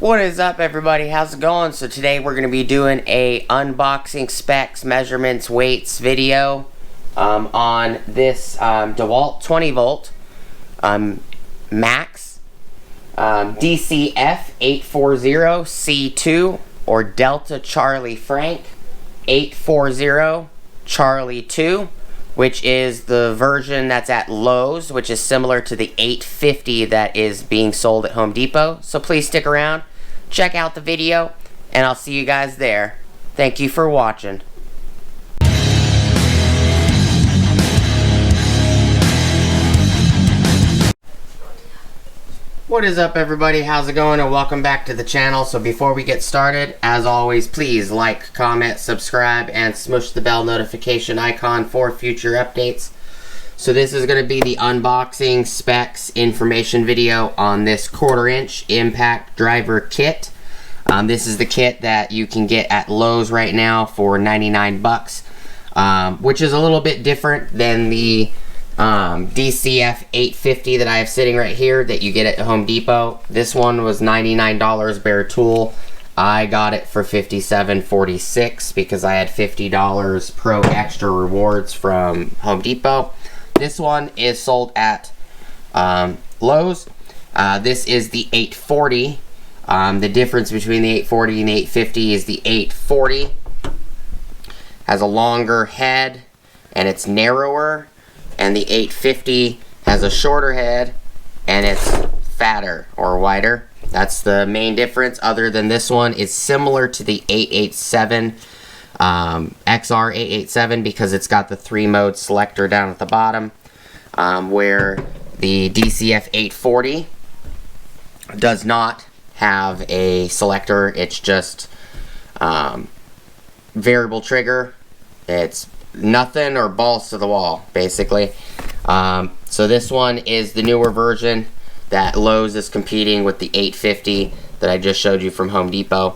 What is up, everybody? How's it going? So today we're going to be doing a unboxing, specs, measurements, weights video on this Dewalt 20 volt max DCF840C2 or Delta Charlie Frank 840 Charlie 2, which is the version that's at Lowe's, which is similar to the 850 that is being sold at Home Depot. So please stick around, check out the video, and I'll see you guys there. Thank you for watching. What is up, everybody? How's it going? And welcome back to the channel. So before we get started, as always, please like, comment, subscribe, and smush the bell notification icon for future updates. So this is going to be the unboxing, specs, information video on this 1/4 inch impact driver kit. This is the kit that you can get at Lowe's right now for 99 bucks, which is a little bit different than the DCF840 that I have sitting right here that you get at Home Depot. This one was $99 bare tool. I got it for $57.46 because I had $50 pro extra rewards from Home Depot. This one is sold at Lowe's. This is the 840. The difference between the 840 and the 850 is the 840 has a longer head and it's narrower, and the 850 has a shorter head and it's fatter or wider. That's the main difference. Other than this one is similar to the 887 XR887 because it's got the 3-mode selector down at the bottom, where the DCF840 does not have a selector. It's just variable trigger. It's nothing or balls to the wall, basically. So this one is the newer version that Lowe's is competing with the 850 that I just showed you from Home Depot.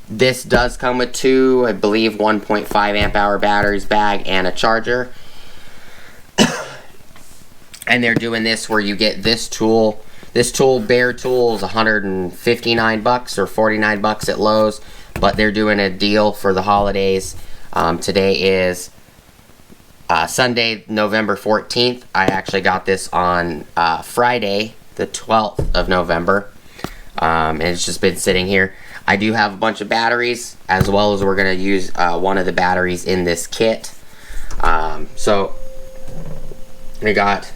This does come with two, I believe, 1.5 amp hour batteries, bag, and a charger. And they're doing this where you get this tool. This tool, bare tool, is 159 bucks or 49 bucks at Lowe's, but they're doing a deal for the holidays. Today is Sunday, November 14th. I actually got this on Friday, the 12th of November, and it's just been sitting here. I do have a bunch of batteries, as well as we're going to use one of the batteries in this kit. So we got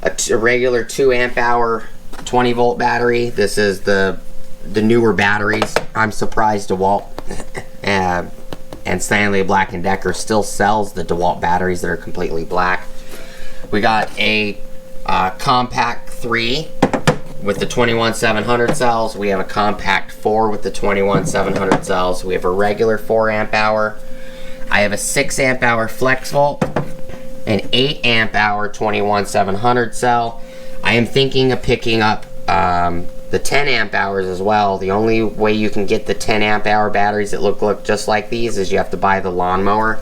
a regular 2 amp hour 20 volt battery. This is the newer batteries. I'm surprised DeWalt and Stanley Black & Decker still sells the DeWalt batteries that are completely black. We got a compact 3 with the 21700 cells. We have a compact 4 with the 21700 cells. We have a regular 4 amp hour. I have a 6 amp hour flex volt, an 8 amp hour 21700 cell. I am thinking of picking up the 10 amp hours as well. The only way you can get the 10 amp hour batteries that look just like these is you have to buy the lawnmower,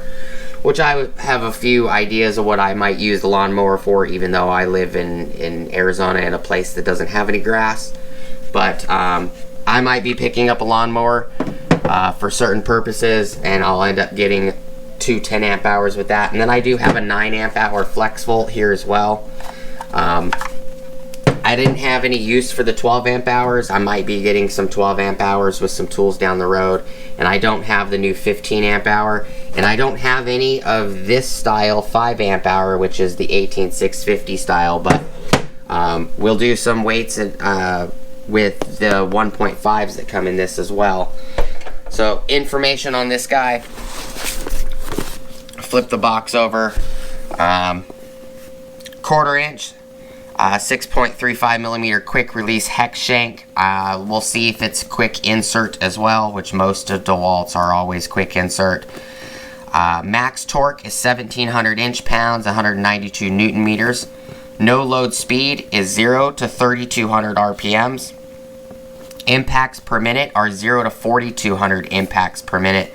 which I have a few ideas of what I might use the lawnmower for, even though I live in Arizona in a place that doesn't have any grass. But I might be picking up a lawnmower for certain purposes, and I'll end up getting two 10 amp hours with that. And then I do have a 9 amp hour flex volt here as well. I didn't have any use for the 12 amp hours. I might be getting some 12 amp hours with some tools down the road. And I don't have the new 15 amp hour. And I don't have any of this style 5 amp hour, which is the 18650 style. But we'll do some weights with the 1.5s that come in this as well. So information on this guy. Flip the box over. 1/4 inch. 6.35 millimeter quick release hex shank. We'll see if it's quick insert as well, which most of DeWalt's are always quick insert. Max torque is 1700 inch-pounds, 192 newton meters. No load speed is 0 to 3200 RPMs. Impacts per minute are 0 to 4200 impacts per minute.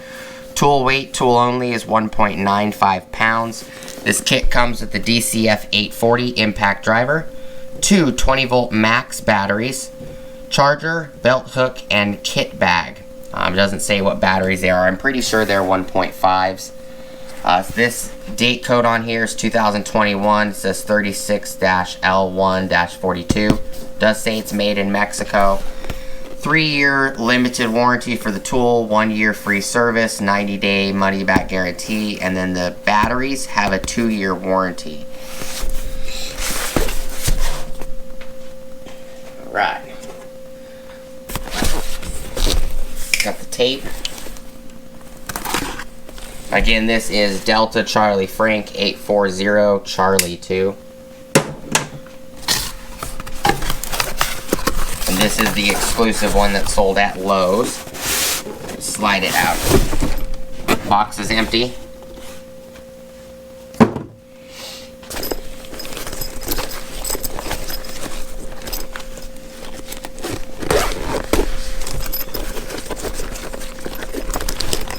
Tool weight, tool only, is 1.95 pounds. This kit comes with the DCF840 impact driver, two 20 volt max batteries, charger, belt hook, and kit bag. It doesn't say what batteries they are. I'm pretty sure they're 1.5s. This date code on here is 2021. It says 36-L1-42. Does say it's made in Mexico. 3-year limited warranty for the tool, 1 year free service, 90-day money back guarantee, and then the batteries have a 2-year warranty. Alright. Got the tape. Again, this is Delta Charlie Frank 840 Charlie 2. And this is the exclusive one that's sold at Lowe's. Slide it out. Box is empty.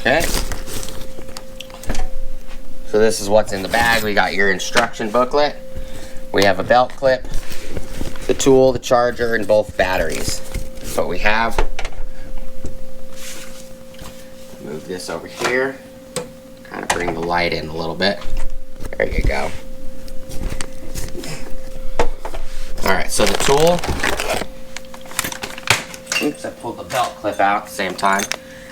Okay. So this is what's in the bag. We got your instruction booklet. We have a belt clip, the tool, the charger, and both batteries. That's what we have. Move this over here. Kind of bring the light in a little bit. There you go. Alright, so the tool. Oops, I pulled the belt clip out at the same time.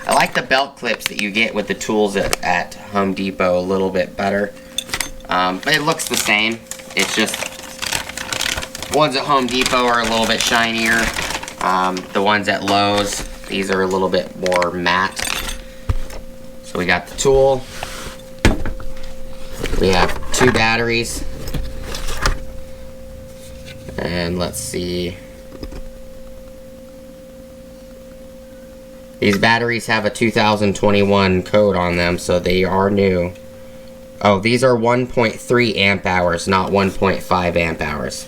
I like the belt clips that you get with the tools at Home Depot a little bit better. But it looks the same. It's just ones at Home Depot are a little bit shinier. The ones at Lowe's, these are a little bit more matte. So we got the tool. We have 2 batteries. And let's see. These batteries have a 2021 code on them, so they are new. Oh, these are 1.3 amp hours, not 1.5 amp hours.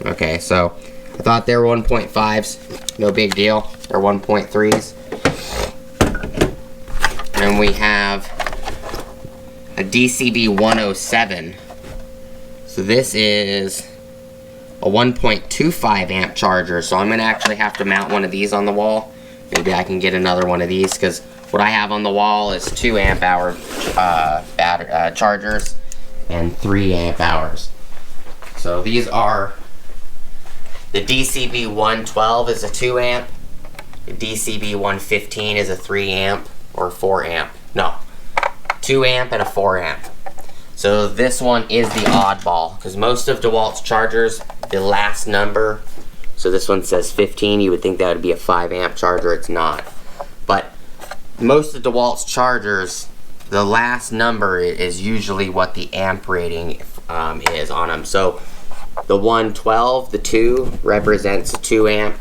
Okay, so I thought they were 1.5s. No big deal. They're 1.3s. And we have a DCB 107. So this is a 1.25 amp charger, so I'm going to actually have to mount one of these on the wall. Maybe I can get another one of these, because what I have on the wall is 2 amp hour chargers and 3 amp hours. So these are, the DCB 112 is a 2 amp, the DCB 115 is a 3 amp or 4 amp. No, 2 amp and a 4 amp. So this one is the oddball, because most of Dewalt's chargers, the last number, so this one says 15, you would think that would be a 5 amp charger, it's not. But most of Dewalt's chargers, the last number is usually what the amp rating is on them. So the 112, the 2, represents a 2 amp.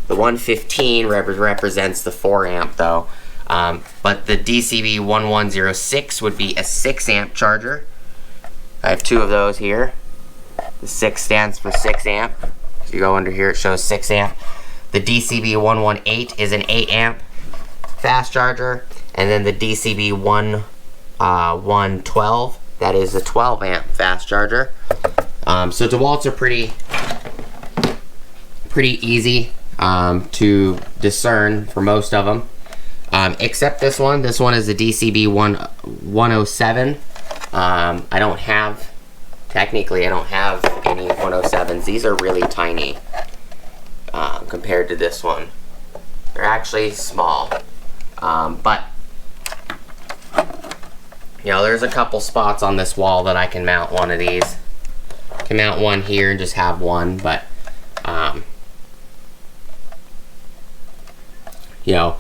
The 115 represents the 4 amp though. But the DCB 1106 would be a 6 amp charger. I have 2 of those here. The 6 stands for 6 amp. If you go under here, it shows 6 amp. The DCB 118 is an 8 amp fast charger, and then the DCB 112, that is a 12 amp fast charger. So DeWalt's are pretty easy to discern for most of them, except this one. This one is the DCB 107. Technically, I don't have any 107s. These are really tiny compared to this one. They're actually small. But, you know, there's a couple spots on this wall that I can mount one of these. I can mount one here and just have one, but, you know,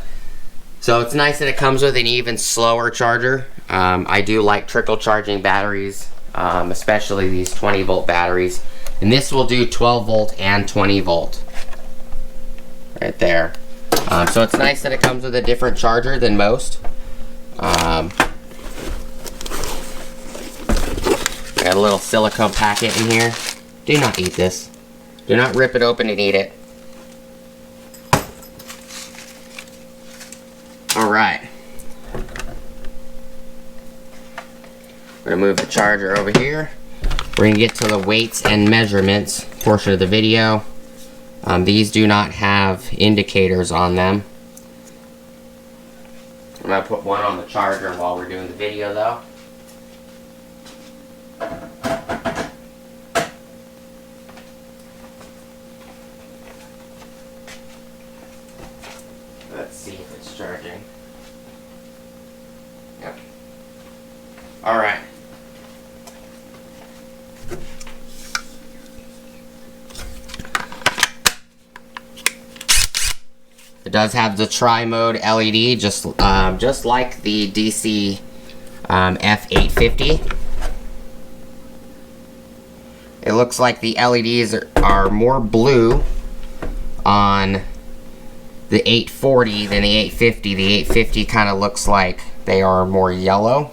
so it's nice that it comes with an even slower charger. I do like trickle charging batteries. Especially these 20 volt batteries, and this will do 12 volt and 20 volt right there. So it's nice that it comes with a different charger than most. Got a little silicone packet in here. Do not eat this. Do not rip it open and eat it. Alright. We're going to move the charger over here. We're going to get to the weights and measurements portion of the video. These do not have indicators on them. I'm going to put one on the charger while we're doing the video though. Let's see if it's charging. Yep. Alright. It does have the tri-mode LED, just like the DCF840. It looks like the LEDs are more blue on the 840 than the 850. The 850 kind of looks like they are more yellow.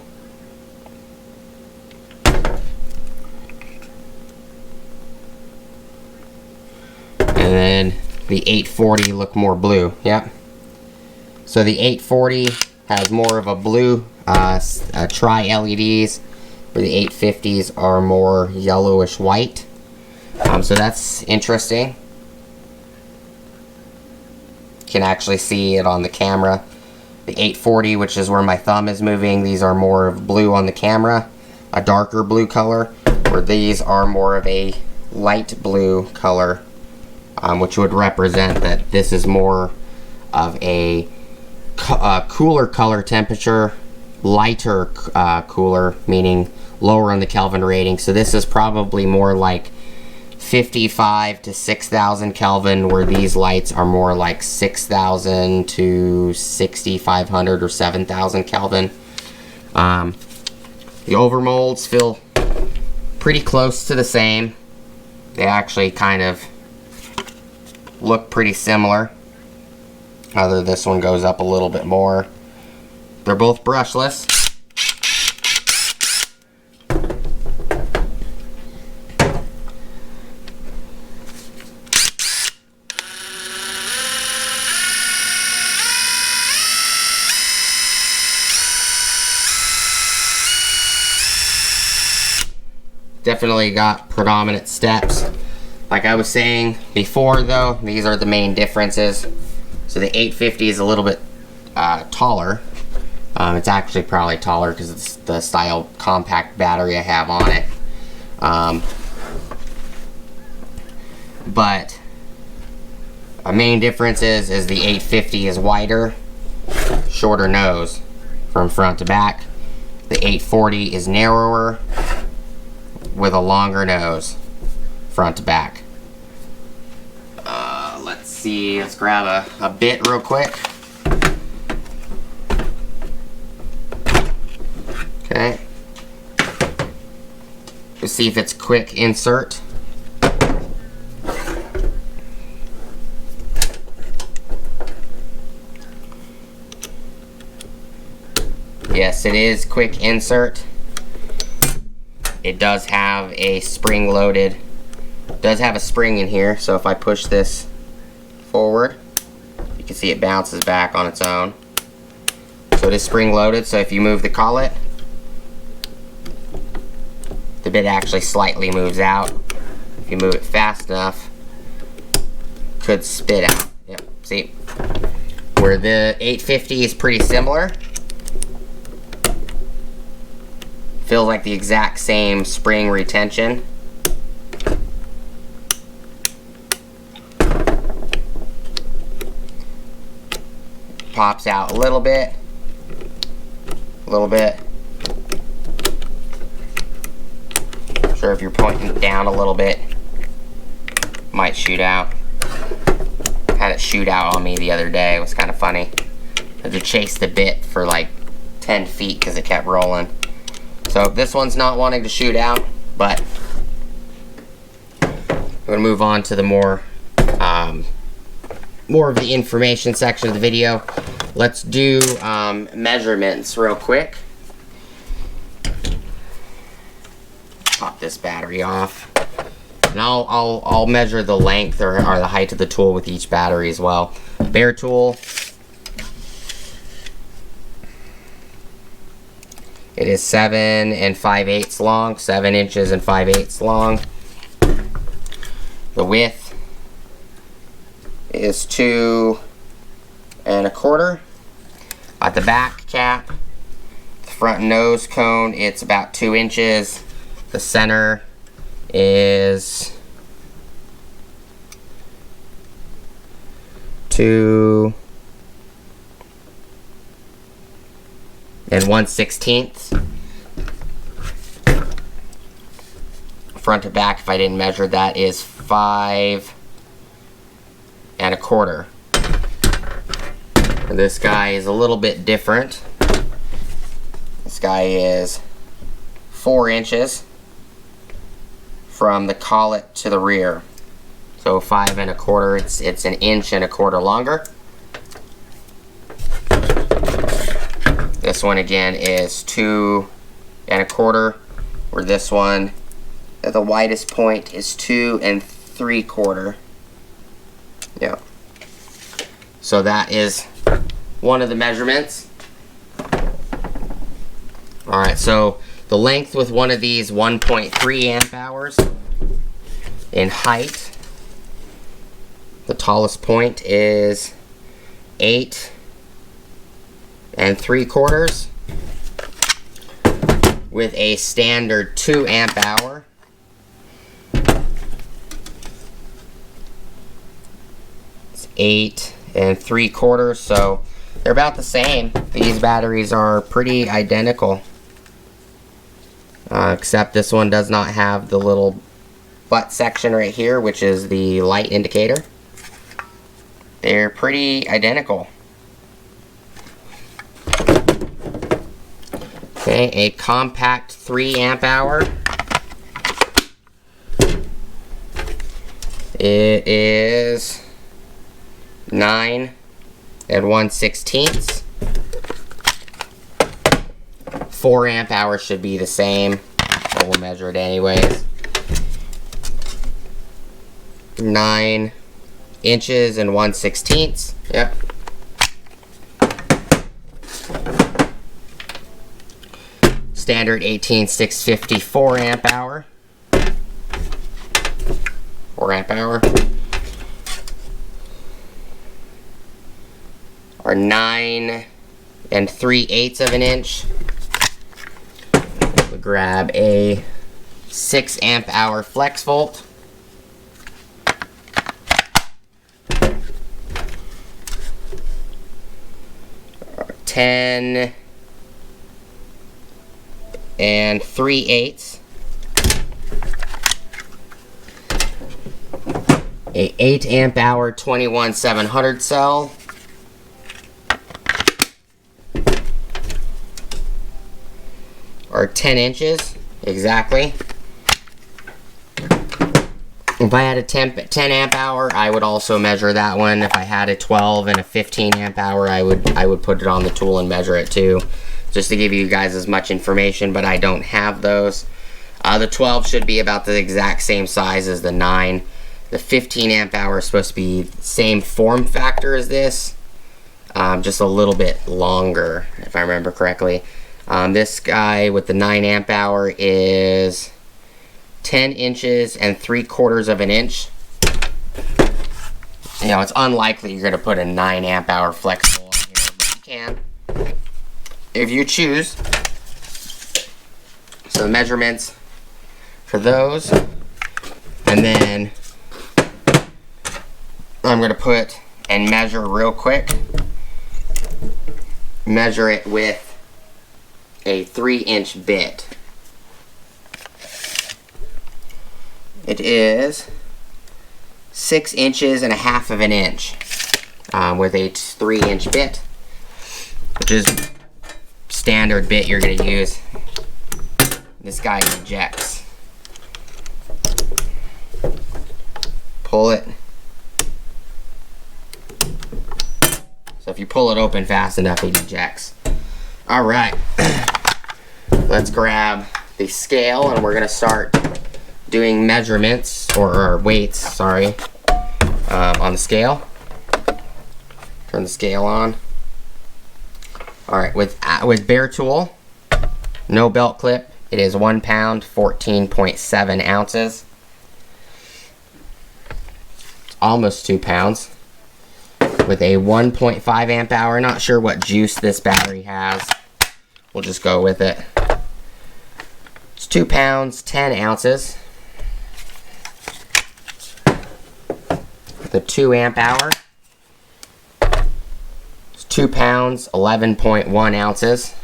And then the 840 look more blue. Yep. So the 840 has more of a blue tri-LEDs, where the 850s are more yellowish white. So that's interesting. You can actually see it on the camera. The 840, which is where my thumb is moving, these are more of blue on the camera, a darker blue color, where these are more of a light blue color. Which would represent that this is more of a cooler color temperature, lighter cooler, meaning lower on the Kelvin rating. So this is probably more like 55 to 6,000 Kelvin, where these lights are more like 6,000 to 6,500 or 7,000 Kelvin. The overmolds feel pretty close to the same. They actually kind of look pretty similar, other this one goes up a little bit more. They're both brushless. Definitely got predominant steps. Like I was saying before though, these are the main differences. So the 850 is a little bit taller. It's actually probably taller because it's the style compact battery I have on it. But a main difference is the 850 is wider, shorter nose from front to back. The 840 is narrower with a longer nose, front to back. Let's see, let's grab a bit real quick. Okay. Let's see if it's quick insert. Yes, it is quick insert. It does have a spring loaded, does have a spring in here, so if I push this forward, you can see it bounces back on its own. So it is spring loaded, so if you move the collet, the bit actually slightly moves out. If you move it fast enough, it could spit out. Yep, see? Where the 850 is pretty similar. Feels like the exact same spring retention. Pops out a little bit. I'm sure if you're pointing it down a little bit, might shoot out. Had it shoot out on me the other day. It was kind of funny. I had to chase the bit for like 10 feet because it kept rolling. So this one's not wanting to shoot out, but I'm going to move on to the more of the information section of the video. Let's do measurements real quick. Pop this battery off, and I'll measure the length or the height of the tool with each battery as well. Bare tool. It is 7 5/8 long, 7 inches and 5/8 long. The width is 2 1/4. At the back cap, the front nose cone, it's about 2 inches. The center is 2 1/16. Front to back, if I didn't measure that, is 5 1/4. This guy is a little bit different. This guy is 4 inches from the collet to the rear. So 5 1/4, it's 1 1/4 longer. This one again is 2 1/4, where this one, at the widest point, is 2 3/4. Yeah. So that is one of the measurements. Alright, so the length with one of these, 1.3 amp hours. In height, the tallest point is 8 3/4 with a standard 2 amp hour. It's 8 3/4, so they're about the same. These batteries are pretty identical, except this one does not have the little butt section right here, which is the light indicator. They're pretty identical. Okay, a compact 3 amp hour. It is 9 1/16. 4 amp hours should be the same, but we'll measure it anyways. 9 inches and 1/16. Yep. Standard 18650 4 amp hour. 4 amp hour. Or 9 3/8 of an inch. We'll grab a 6 amp hour flex volt. Or 10 3/8. A 8 amp hour 21700 cell. Or 10 inches, exactly. If I had a 10 amp hour, I would also measure that one. If I had a 12 and a 15 amp hour, I would put it on the tool and measure it too, just to give you guys as much information, but I don't have those. The 12 should be about the exact same size as the 9. The 15 amp hour is supposed to be the same form factor as this, just a little bit longer, if I remember correctly. This guy with the 9 amp hour is 10 inches and 3/4 of an inch. You know, it's unlikely you're going to put a 9 amp hour flex volt on here, but you can if you choose. So the measurements for those, and then I'm going to put and measure real quick. Measure it with a 3-inch bit. It is 6 inches and a half of an inch with a 3-inch bit, which is standard bit you're going to use. This guy ejects. Pull it. So if you pull it open fast enough, it ejects. Alright. Let's grab the scale and we're going to start doing measurements, or weights, sorry, on the scale. Turn the scale on. Alright, with bare tool, no belt clip, it is 1 pound, 14.7 ounces. It's almost 2 pounds. with a 1.5 amp hour. Not sure what juice this battery has. We'll just go with it. It's 2 pounds, 10 ounces. The 2 amp hour. It's 2 pounds, 11.1 ounces.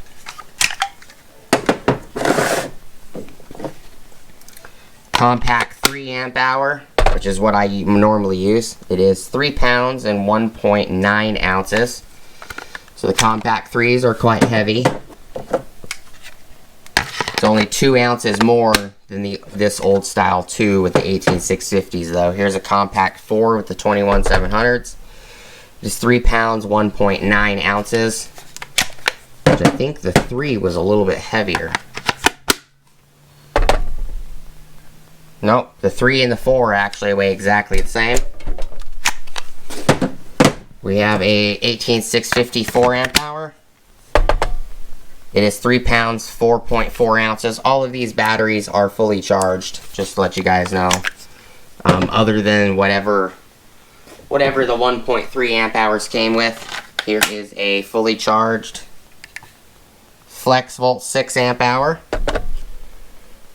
Compact 3 amp hour, which is what I normally use. It is 3 pounds and 1.9 ounces. So the compact 3s are quite heavy. It's only 2 ounces more than this old style 2 with the 18650s though. Here's a compact 4 with the 21700s. It's 3 pounds, 1.9 ounces. Which I think the 3 was a little bit heavier. Nope, the 3 and the 4 actually weigh exactly the same. We have a 18650 4 amp hour. It is 3 pounds, 4.4 ounces. All of these batteries are fully charged, just to let you guys know. Other than whatever the 1.3 amp hours came with. Here is a fully charged FlexVolt 6 amp hour.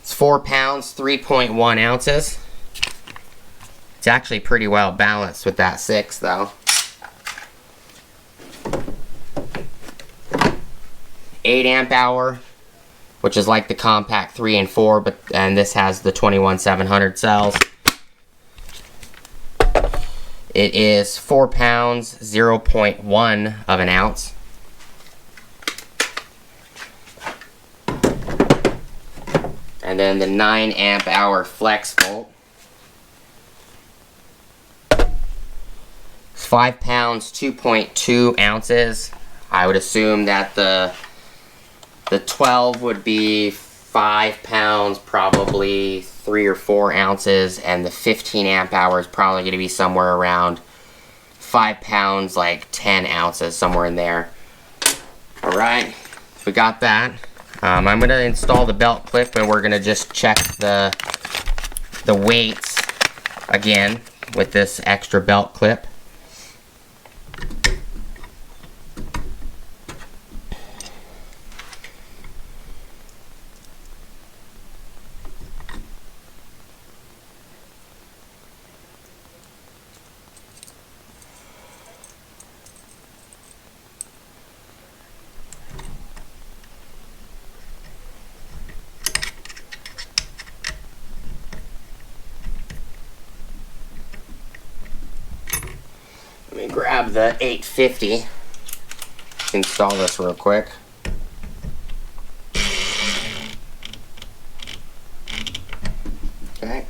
It's 4 pounds, 3.1 ounces. It's actually pretty well balanced with that 6 though. 8 amp hour, which is like the compact 3 and 4, and this has the 21700 cells. It is 4 pounds, 0.1 of an ounce. And then the 9 amp hour FlexVolt. It's 5 pounds, 2.2 ounces. I would assume that the 12 would be 5 pounds, probably 3 or 4 ounces, and the 15 amp hour is probably going to be somewhere around 5 pounds, like 10 ounces, somewhere in there. Alright, we got that. I'm going to install the belt clip, and we're going to just check the weights again with this extra belt clip. Let me grab the 850. Install this real quick. Okay.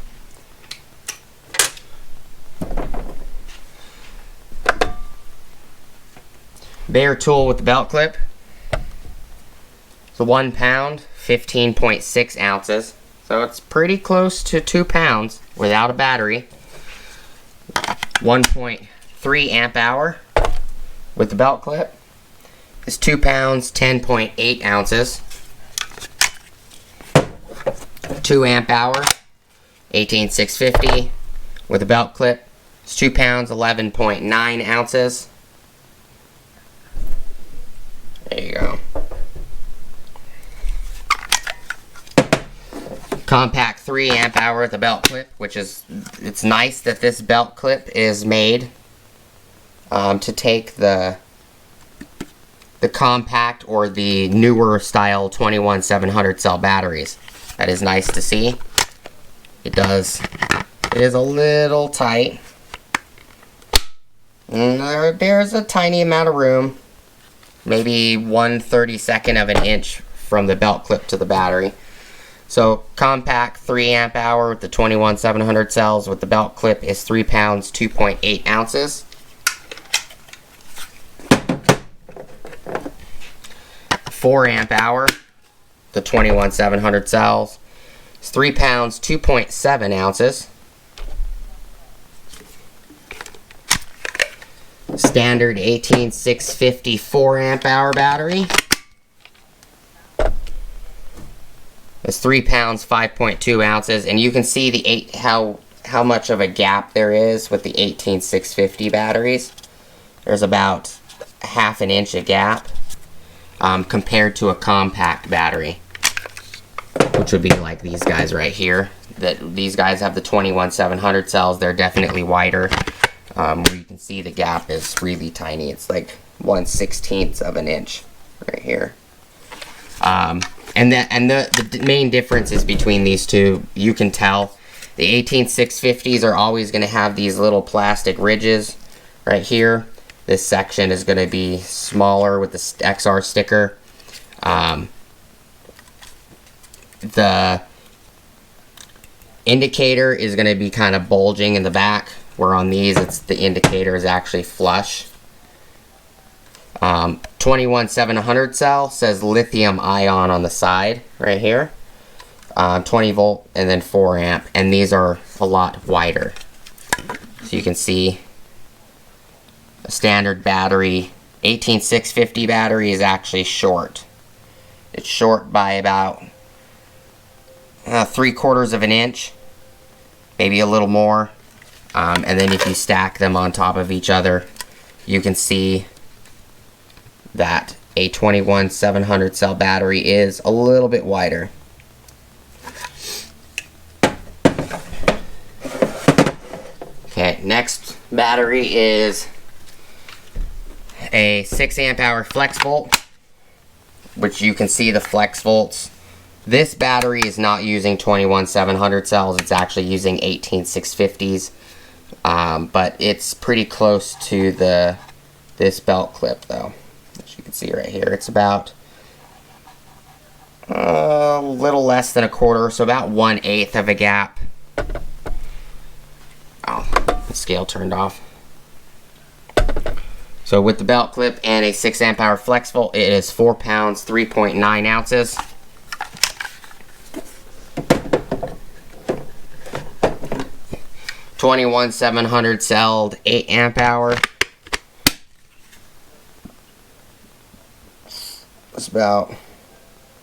Bare tool with the belt clip. It's 1 pound, 15.6 ounces. So it's pretty close to 2 pounds without a battery. 1.3 amp hour with the belt clip. It's 2 pounds, 10.8 ounces. 2 amp hour, 18650 with a belt clip. It's 2 pounds, 11.9 ounces. There you go. Compact 3 amp hour with a belt clip, which is, it's nice that this belt clip is made to take the compact or the newer style 21700 cell batteries. That is nice to see. It is a little tight. And there's a tiny amount of room, maybe 1/32 of an inch from the belt clip to the battery. So compact 3 amp hour with the 21700 cells with the belt clip is 3 pounds, 2.8 ounces. Four amp hour, the 21700 cells, is 3 pounds, 2.7 ounces. Standard 18650 4 amp hour battery. It's 3 pounds, 5.2 ounces, and you can see the how much of a gap there is with the 18650 batteries. there's about ½ an inch of gap compared to a compact battery, which would be like these guys right here. These guys have the 21700 cells. They're definitely wider. Where you can see the gap is really tiny. It's like 1/16 of an inch right here. And the main difference is between these two. You can tell the 18650s are always going to have these little plastic ridges right here. This section is going to be smaller with the XR sticker. The indicator is going to be kind of bulging in the back, where on these the indicator is actually flush. 21700 cell says lithium ion on the side right here. 20 volt and then 4 amp, and these are a lot wider. So you can see a standard battery, 18650 battery, is actually short. It's short by about 3/4 of an inch, maybe a little more. And then if you stack them on top of each other, you can see that a 21700 cell battery is a little bit wider. Okay, next battery is a 6 amp hour flex volt, which you can see the flex volts. This battery is not using 21700 cells, it's actually using 18650s, but it's pretty close to this belt clip though, as you can see right here. It's about a little less than 1/4, so about 1/8 of a gap. Oh, the scale turned off. So with the belt clip and a 6 amp hour flex volt, it is 4 pounds, 3.9 ounces. (21700 celled 8 amp hour. It's about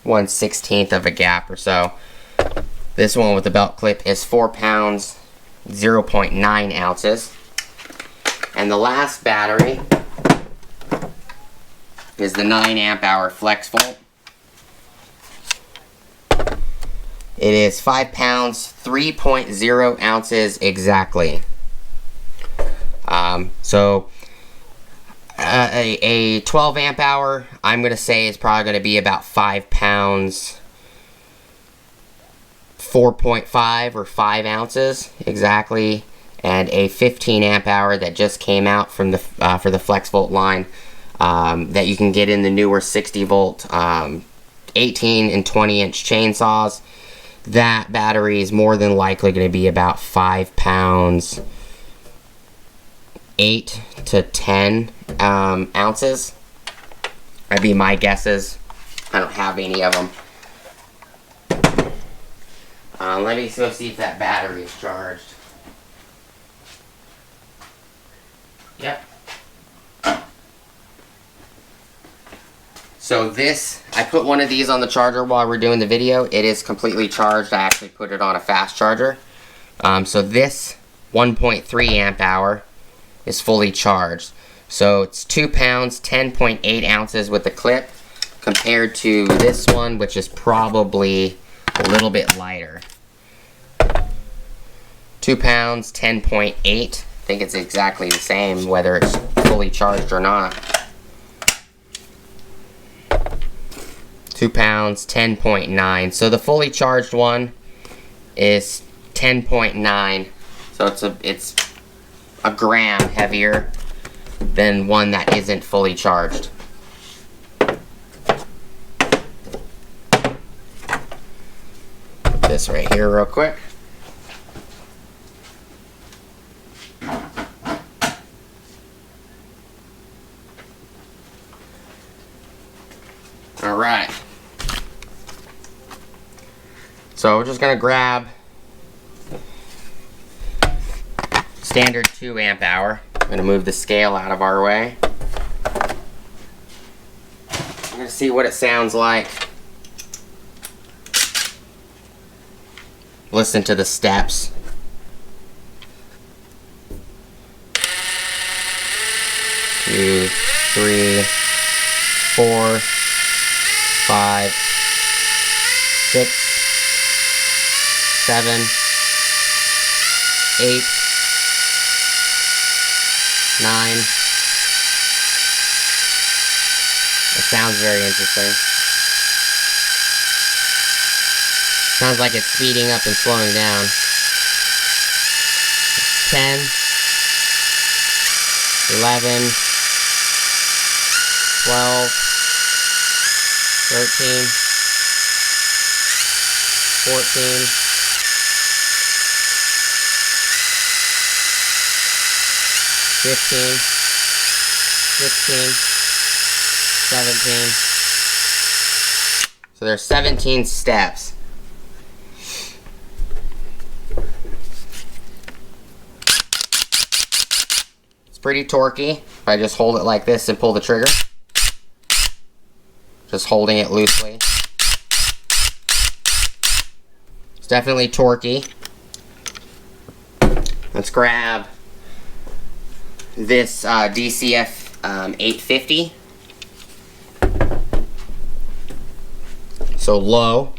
1/16 of a gap or so. This one with the belt clip is 4 pounds, 0.9 ounces. And the last battery is the 9 amp hour flex volt. It is 5 pounds, 3.0 ounces exactly. A 12 amp hour, I'm going to say, is probably going to be about 5 pounds, 4.5 or 5 ounces exactly. And a 15 amp hour that just came out from the for the flex volt line, that you can get in the newer 60 volt 18 and 20 inch chainsaws. That battery is more than likely going to be about 5 pounds, 8 to 10 ounces. That'd be my guesses. I don't have any of them. Let me go see if that battery is charged. Yep. So this, I put one of these on the charger while we're doing the video. It is completely charged. I actually put it on a fast charger. So this 1.3 amp hour is fully charged. So it's 2 pounds, 10.8 ounces with the clip, compared to this one, which is probably a little bit lighter. 2 pounds, 10.8. I think it's exactly the same whether it's fully charged or not. 2 pounds, 10.9. So the fully charged one is 10.9. So it's a gram heavier than one that isn't fully charged. Put this right here real quick. All right. So we're just gonna grab standard 2 amp hour. I'm gonna move the scale out of our way. I'm gonna see what it sounds like. Listen to the steps. 2, 3, 4, 5, 6, 7, 8, 9. It sounds very interesting. Sounds like it's speeding up and slowing down. 10, 11, 12, 13, 14, 15, 16, 17. So there's 17 steps. It's pretty torquey. If I just hold it like this and pull the trigger. Just holding it loosely. It's definitely torquey. Let's grab this DCF850. So low.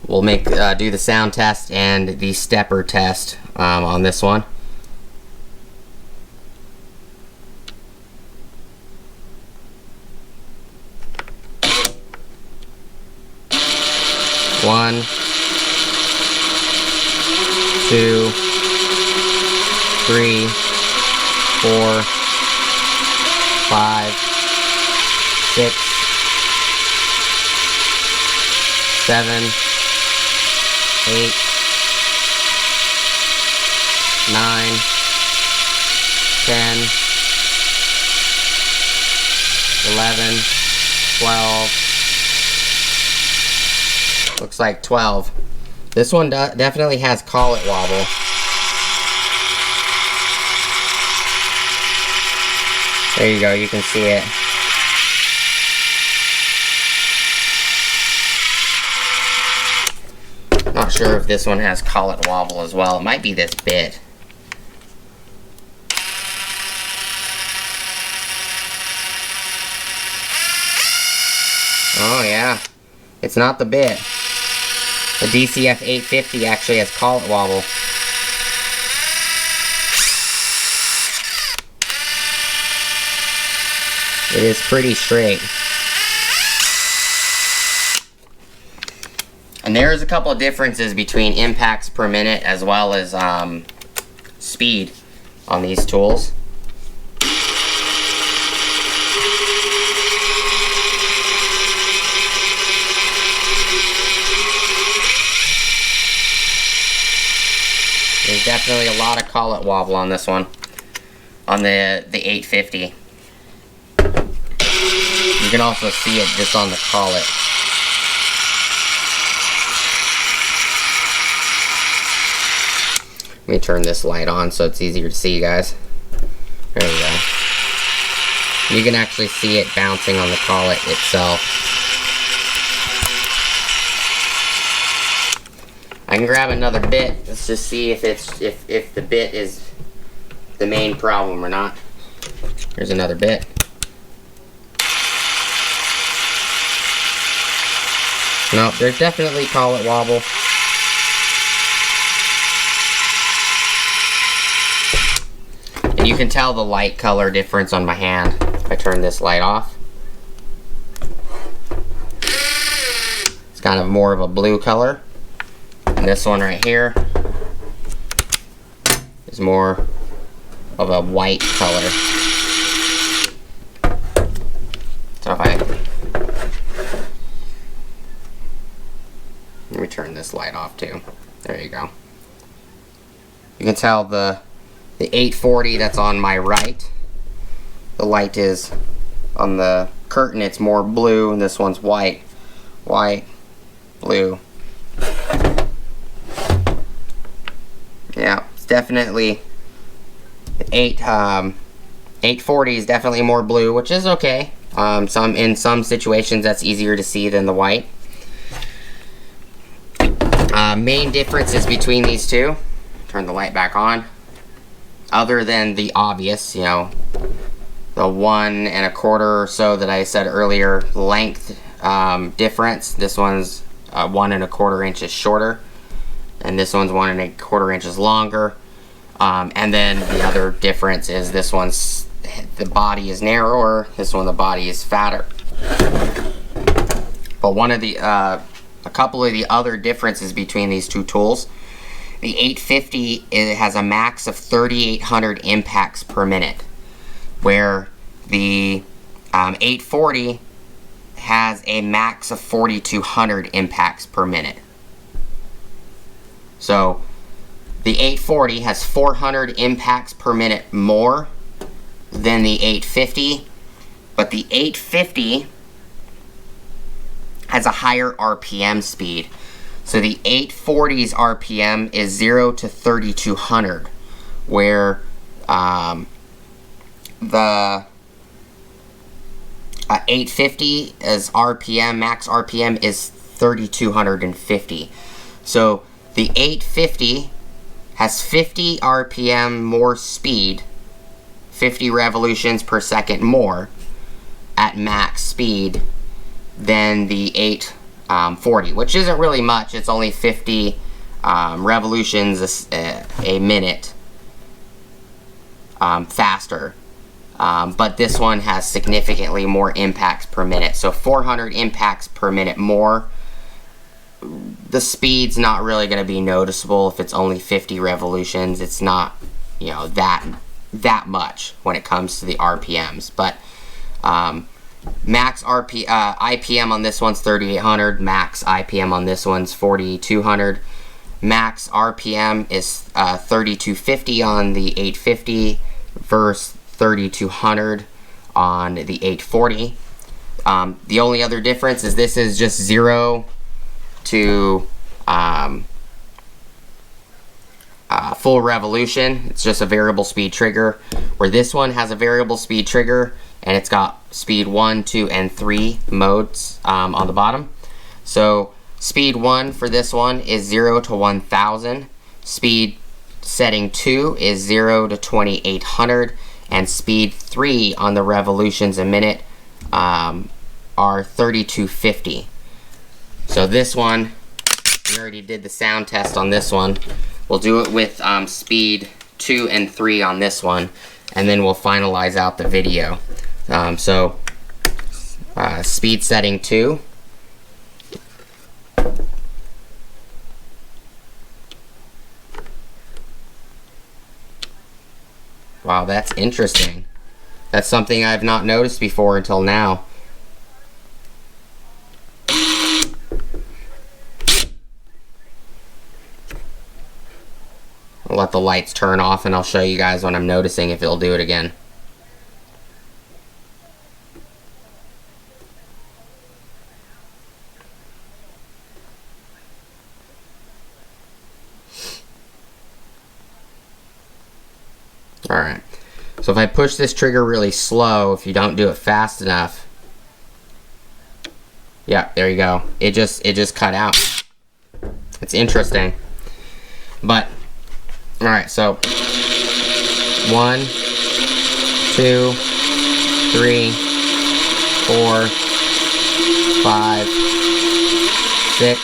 We'll do the sound test and the stepper test on this one. One, 2, 3, 4, 5, 6, 7, 8, 9, 10, 11, 12. Looks like 12. This one definitely has collet wobble. There you go, you can see it. Not sure if this one has collet wobble as well. It might be this bit. Oh yeah, it's not the bit. The DCF850 actually has collet wobble. It is pretty straight. And there's a couple of differences between impacts per minute as well as speed on these tools. There's definitely a lot of collet wobble on this one, on the 850. You can also see it just on the collet. Let me turn this light on so it's easier to see, you guys. There we go. You can actually see it bouncing on the collet itself. I can grab another bit. Let's just see if the bit is the main problem or not. Here's another bit. No, there's definitely collet wobble. And you can tell the light color difference on my hand if I turn this light off. It's kind of more of a blue color. And this one right here is more of a white color. So if let me turn this light off too. There you go. You can tell the 840 that's on my right, the light is on the curtain, it's more blue, and this one's white. White, blue. Yeah, it's definitely 840 is definitely more blue, which is okay. In some situations that's easier to see than the white. Main differences between these two. Turn the light back on. Other than the obvious, you know, the 1 1/4 or so that I said earlier length difference. This one's 1 1/4 inches shorter, and this one's 1 1/4 inches longer. And then the other difference is this one's, the body is narrower, this one the body is fatter. But one of the a couple of the other differences between these two tools, the 850 it has a max of 3,800 impacts per minute, where the 840 has a max of 4,200 impacts per minute. So the 840 has 400 impacts per minute more than the 850, but the 850 has a higher RPM speed. So the 840's RPM is 0 to 3,200, where the 850 is RPM, max RPM is 3,250. So the 850 has 50 RPM more speed, 50 revolutions per second more at max speed than the 840, which isn't really much. It's only 50 revolutions a minute faster. But this one has significantly more impacts per minute. So 400 impacts per minute more. The speed's not really going to be noticeable if it's only 50 revolutions. It's not, you know, that much when it comes to the RPMs. But max IPM on this one's 3,800. Max IPM on this one's 4,200. Max RPM is 3,250 on the 850 versus 3,200 on the 840. The only other difference is this is just 0 to full revolution. It's just a variable speed trigger, where this one has a variable speed trigger and it's got speed 1, 2, and 3 modes on the bottom. So speed 1 for this one is 0 to 1,000. Speed setting 2 is 0 to 2,800. And speed 3 on the revolutions a minute are 3,250. So this one, we already did the sound test on this one. We'll do it with speed 2 and 3 on this one, and then we'll finalize out the video. Speed setting 2. Wow, that's interesting. That's something I've not noticed before until now. I'll let the lights turn off and I'll show you guys when I'm noticing if it'll do it again. Alright, so if I push this trigger really slow, if you don't do it fast enough, yeah, there you go. It just cut out. It's interesting. But, alright, so 1, 2, 3, 4, 5, 6,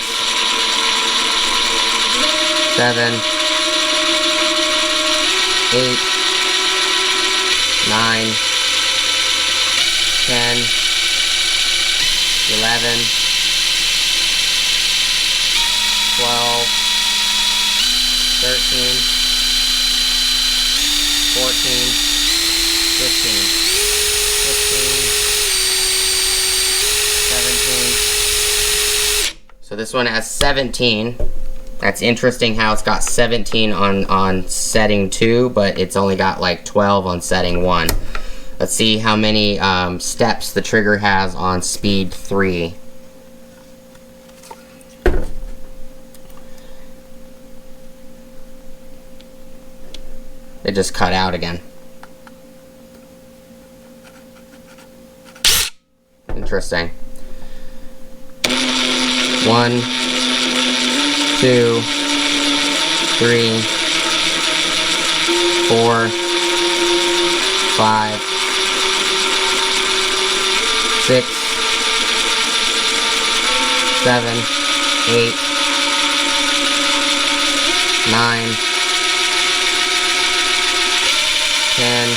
7, 8, 9, 10, 11, 12, 13, 14, 15, 16, 17. So this one has 17. That's interesting how it's got 17 on setting 2, but it's only got like 12 on setting 1. Let's see how many steps the trigger has on speed 3. It just cut out again. Interesting. 1, 2, 3, 4, 5, 6, 7, 8, 9, 10,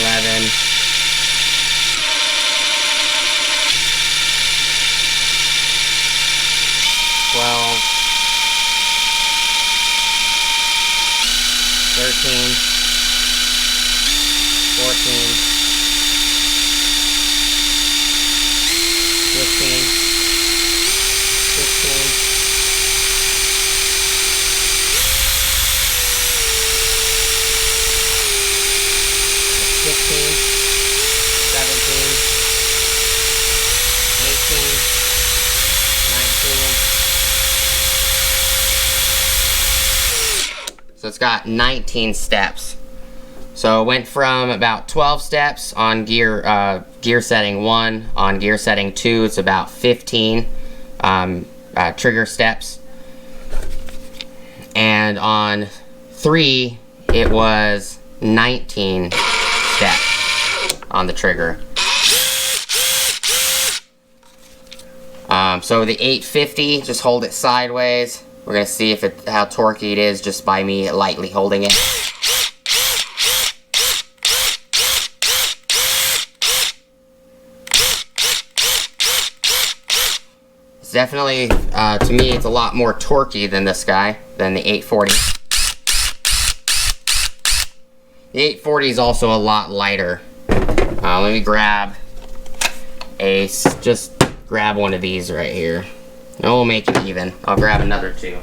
11, 12, 13, 14, 15, 16, 16, 17, 18, 19. So it's got 19 steps. So it went from about 12 steps on gear setting 1. On gear setting 2, it's about 15 trigger steps. And on 3, it was 19 steps on the trigger. So the 850, just hold it sideways. We're gonna see if how torquey it is just by me lightly holding it. It's definitely, to me, it's a lot more torquey than this guy, than the 840. The 840 is also a lot lighter. Let me grab just grab one of these right here. And we'll make it even. I'll grab another 2.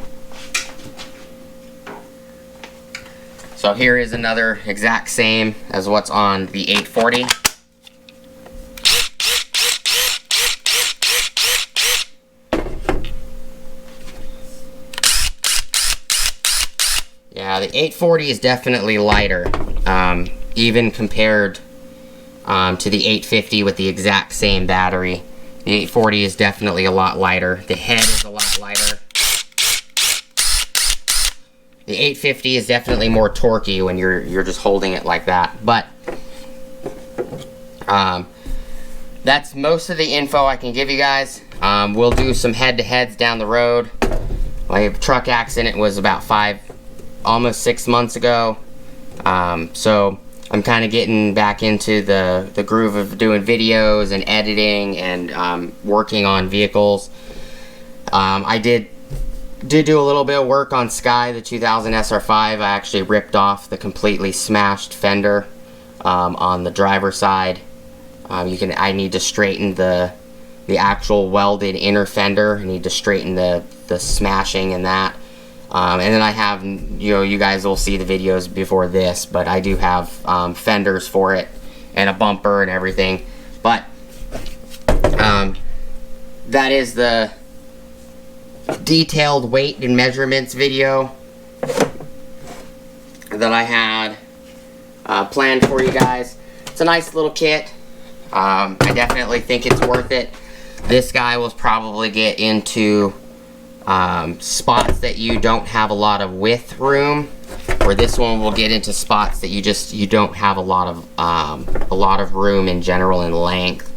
So here is another exact same as what's on the 840. Yeah, the 840 is definitely lighter, even compared to the 850 with the exact same battery. The 840 is definitely a lot lighter. The head is a lot lighter. The 850 is definitely more torquey when you're just holding it like that. But that's most of the info I can give you guys. We'll do some head-to-heads down the road. My truck accident was about almost 6 months ago. So I'm kind of getting back into the groove of doing videos and editing and working on vehicles. I did do a little bit of work on Sky, the 2000 SR5. I actually ripped off the completely smashed fender on the driver's side. I need to straighten the actual welded inner fender. I need to straighten the smashing and that. And then I have, you guys will see the videos before this, but I do have fenders for it and a bumper and everything. But that is the detailed weight and measurements video that I had planned for you guys. It's a nice little kit. I definitely think it's worth it. This guy will probably get into spots that you don't have a lot of width room, where this one will get into spots that you don't have a lot of room in general in length.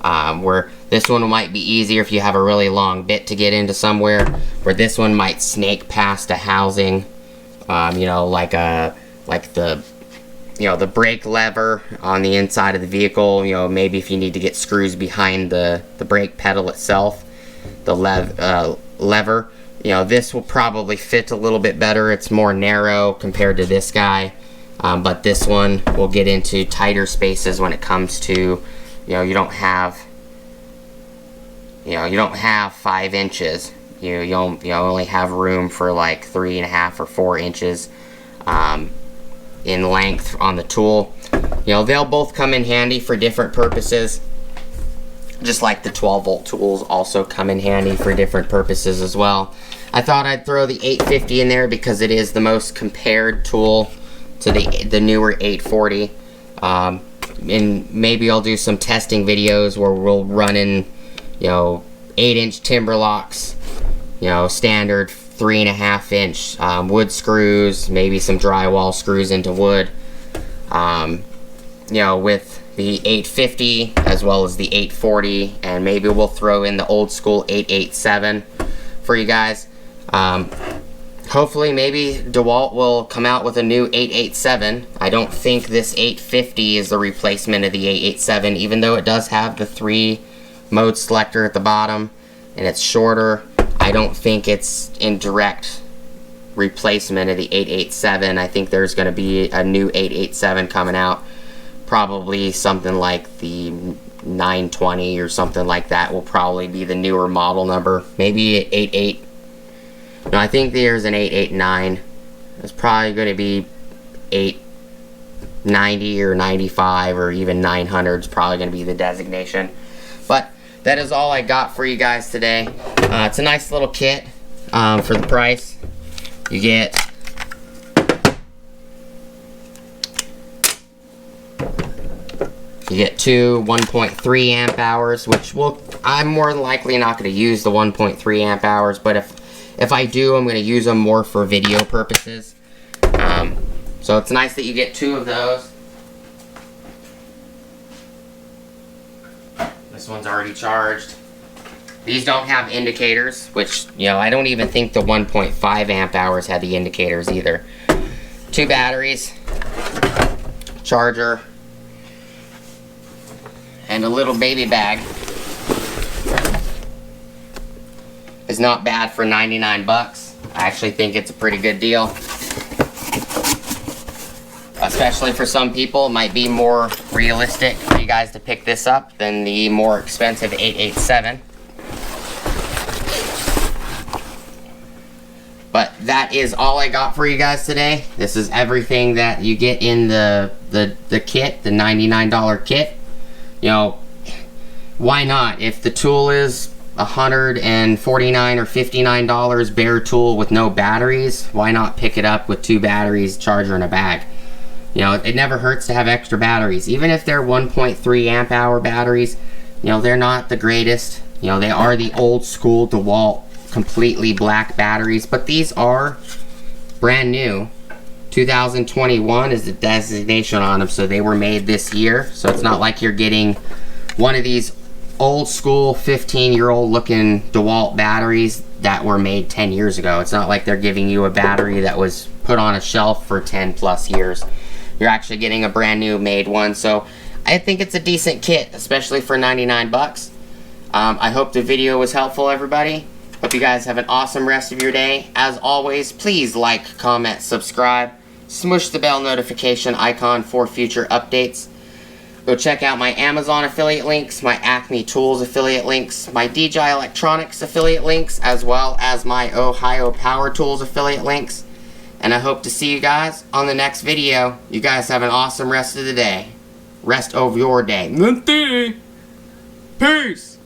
Where this one might be easier if you have a really long bit to get into somewhere, where this one might snake past a housing, like the brake lever on the inside of the vehicle. Maybe if you need to get screws behind the brake pedal itself, the lever. This will probably fit a little bit better. It's more narrow compared to this guy, but this one will get into tighter spaces when it comes to, you don't have 5 inches. You only have room for like 3.5 or 4 inches in length on the tool. They'll both come in handy for different purposes. Just like the 12-volt tools also come in handy for different purposes as well. I thought I'd throw the 850 in there because it is the most compared tool to the newer 840. And maybe I'll do some testing videos where we'll run in, 8-inch timber locks, standard 3.5-inch wood screws, maybe some drywall screws into wood. You know, with the 850 as well as the 840, and maybe we'll throw in the old school 887 for you guys. Hopefully maybe Dewalt will come out with a new 887. I don't think this 850 is the replacement of the 887, even though it does have the 3 mode selector at the bottom and it's shorter. I don't think it's in direct replacement of the 887. I think there's going to be a new 887 coming out, probably something like the 920 or something like that will probably be the newer model number. Maybe 88. No, I think there's an 889. It's probably going to be 890 or 95 or even 900 is probably going to be the designation. But that is all I got for you guys today. It's a nice little kit for the price. You get two 1.3 amp hours, which I'm more than likely not going to use the 1.3 amp hours, but if I do, I'm going to use them more for video purposes. So it's nice that you get 2 of those. This one's already charged. These don't have indicators, which, you know, I don't even think the 1.5 amp hours had the indicators either. 2 batteries, charger, and a little baby bag. Is not bad for 99 bucks. I actually think it's a pretty good deal. Especially for some people, it might be more realistic for you guys to pick this up than the more expensive 887. But that is all I got for you guys today. This is everything that you get in the kit, the $99 kit. You know, why not? If the tool is $149 or $59 bare tool with no batteries, why not pick it up with 2 batteries, charger, and a bag? You know, it never hurts to have extra batteries. Even if they're 1.3 amp hour batteries, you know, they're not the greatest. You know, they are the old school DeWalt completely black batteries, but these are brand new. 2021 is the designation on them, so they were made this year. So it's not like you're getting one of these old school 15-year-old looking DeWalt batteries that were made 10 years ago. It's not like they're giving you a battery that was put on a shelf for 10 plus years. You're actually getting a brand new made one, so I think it's a decent kit, especially for 99 bucks. I hope the video was helpful, everybody. Hope you guys have an awesome rest of your day. As always, please like, comment, subscribe, smush the bell notification icon for future updates. Go check out my Amazon affiliate links, my Acme Tools affiliate links, my DJI Electronics affiliate links, as well as my Ohio Power Tools affiliate links. And I hope to see you guys on the next video. You guys have an awesome rest of the day. Rest of your day. Peace!